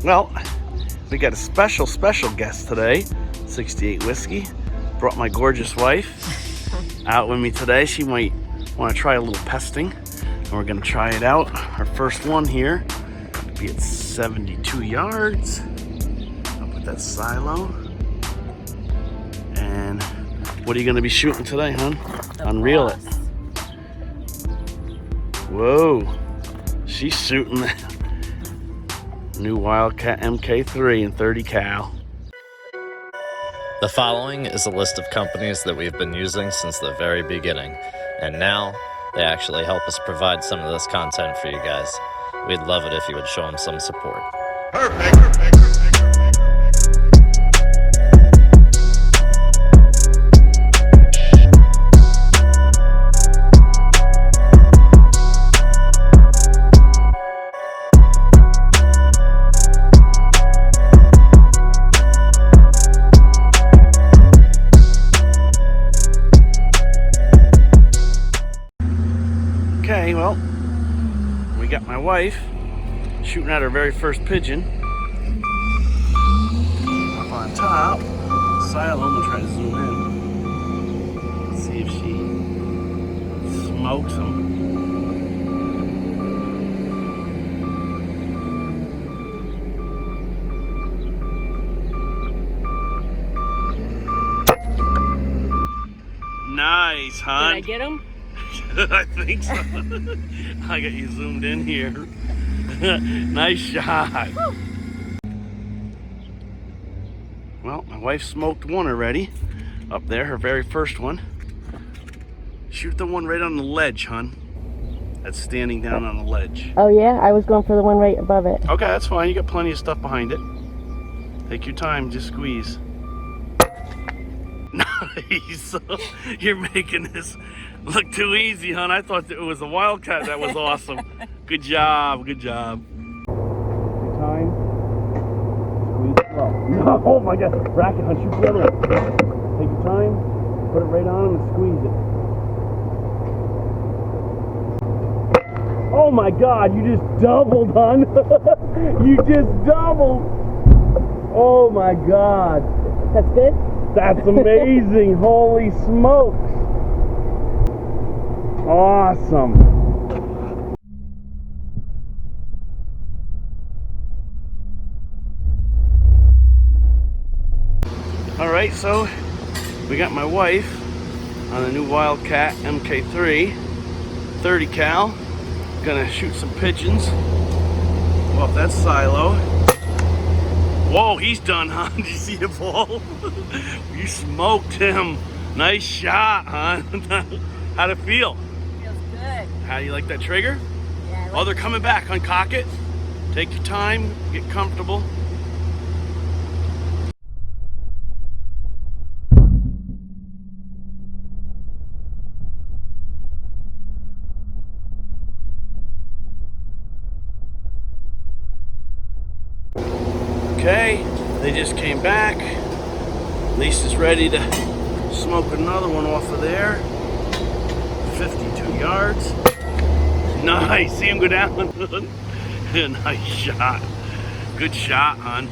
Well, we got a special guest today. 68 Whiskey. Brought my gorgeous wife out with me today. She might want to try a little pesting, and we're going to try it out. Our first one here will be at 72 yards. I'll put that silo. And what are you going to be shooting today, hon? Unreel it. Whoa, she's shooting that new Wildcat MK3 and 30 cal. The following is a list of companies that we've been using since the very beginning, and now they actually help us provide some of this content for you guys. We'd love it if you would show them some support. Perfect. Okay, well, we got my wife shooting at her very first pigeon. Up on top, silo. I'm gonna try to zoom in. Let's see if she smokes them. Nice, hon. Did I get him? I think so. I got you zoomed in here. Nice shot. Woo. Well, my wife smoked one already. Up there, her very first one. Shoot the one right on the ledge, hon. That's standing down on the ledge. Oh yeah? I was going for the one right above it. Okay, that's fine. You got plenty of stuff behind it. Take your time, just squeeze. Nice. You're making this look too easy, hon. I thought it was a Wildcat. That was awesome. Good job. Good job. Good time. Squeeze slow. No, oh my God. Bracket, hon. Shoot the other one. Take your time. Put it right on him and squeeze it. Oh my God. You just doubled, hon. You just doubled. Oh my God. That's good? That's amazing. Holy smokes. Awesome. All right, so we got my wife on the new Wildcat MK3 30 cal. Gonna shoot some pigeons off that silo. Whoa, he's done, huh? Did you see the ball? You smoked him. Nice shot, huh? How'd it feel? Feels good. How do you like that trigger? Yeah, Oh, they're coming back. Uncock it. Take your time. Get comfortable. Okay, they just came back. Lisa's ready to smoke another one off of there. 52 yards. Nice. See him go down? Nice shot. Good shot, hon.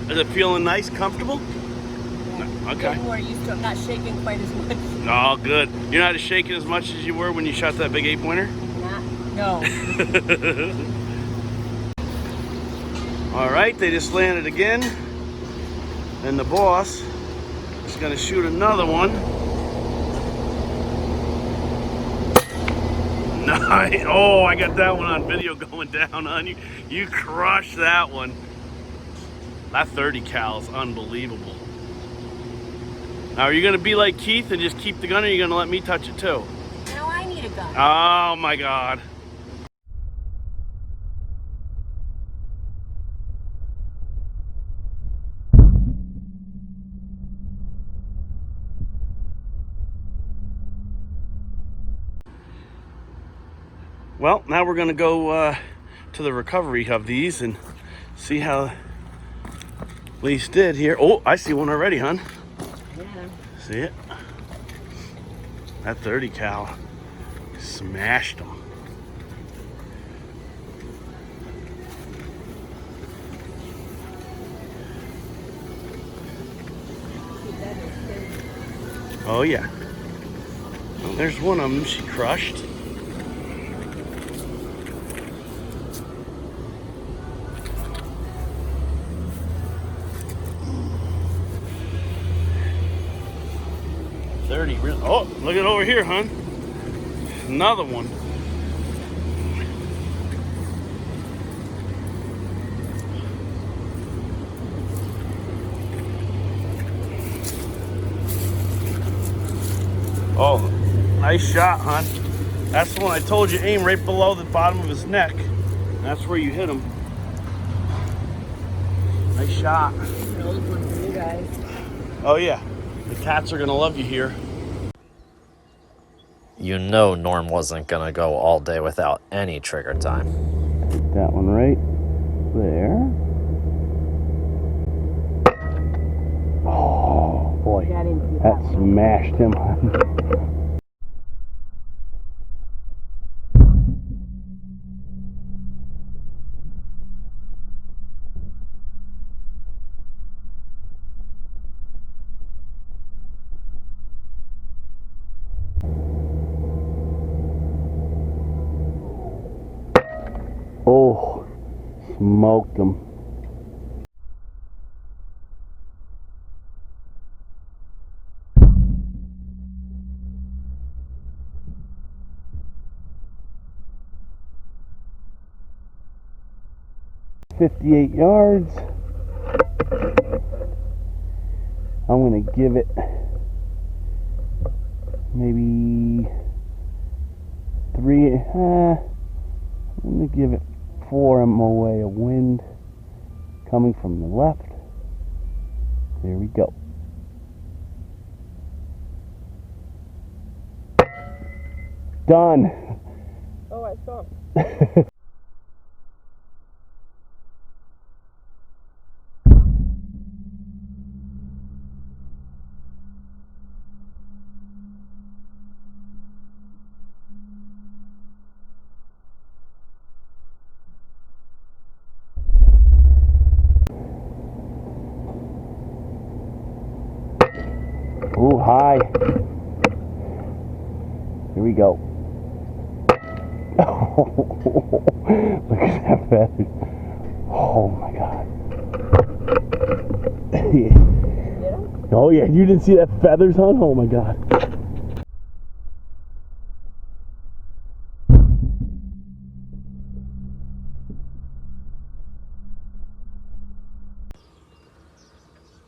Is it feeling nice, comfortable? Yeah. Okay. I'm more used to it. I'm not shaking quite as much. Oh, good. You're not as shaking as much as you were when you shot that big 8-pointer? No. All right, they just landed again. And the boss is gonna shoot another one. Nice. Oh, I got that one on video going down on you. You crushed that one. That 30 cal is unbelievable. Now, are you gonna be like Keith and just keep the gun, or are you gonna let me touch it too? Now I need a gun. Oh my God. Well, now we're gonna go to the recovery of these and see how Lise did here. Oh, I see one already, hon. Yeah. See it? That 30 cal smashed them. Oh yeah. Well, there's one of them she crushed. Oh, look at over here, hon. Another one. Oh, nice shot, hon. That's the one I told you, aim right below the bottom of his neck. That's where you hit him. Nice shot. Another one for you guys. Oh yeah, the cats are gonna love you here. You know Norm wasn't gonna go all day without any trigger time. That one right there. Oh boy, Yeah, I didn't see that that smashed him. Oh, smoked him. .58 yards. I'm gonna give it maybe 3. I'm gonna give it 4 MOA of wind coming from the left. There we go. Done. Oh, I saw him. Ooh, high. Here we go. Look at that feather. Oh my god. Oh yeah, you didn't see that feathers, hon? Oh my god.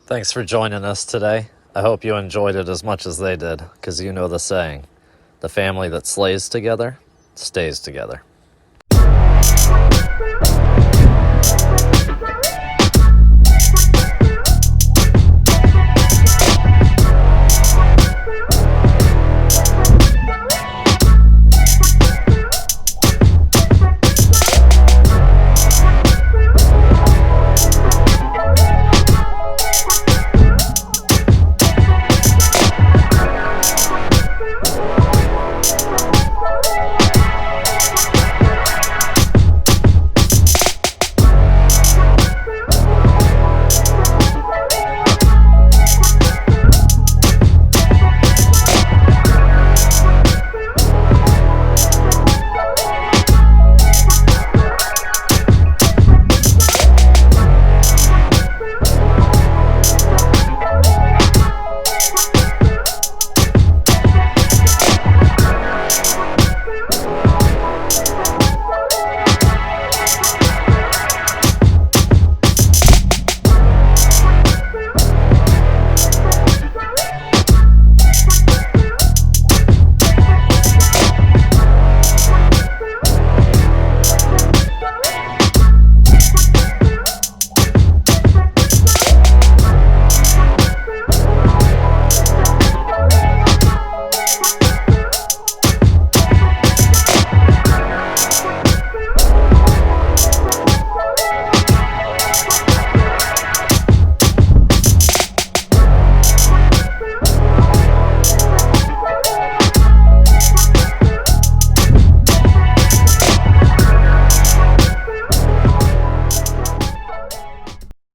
Thanks for joining us today. I hope you enjoyed it as much as they did, because you know the saying, the family that slays together, stays together.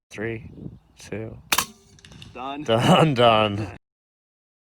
Three, two. Done. Done.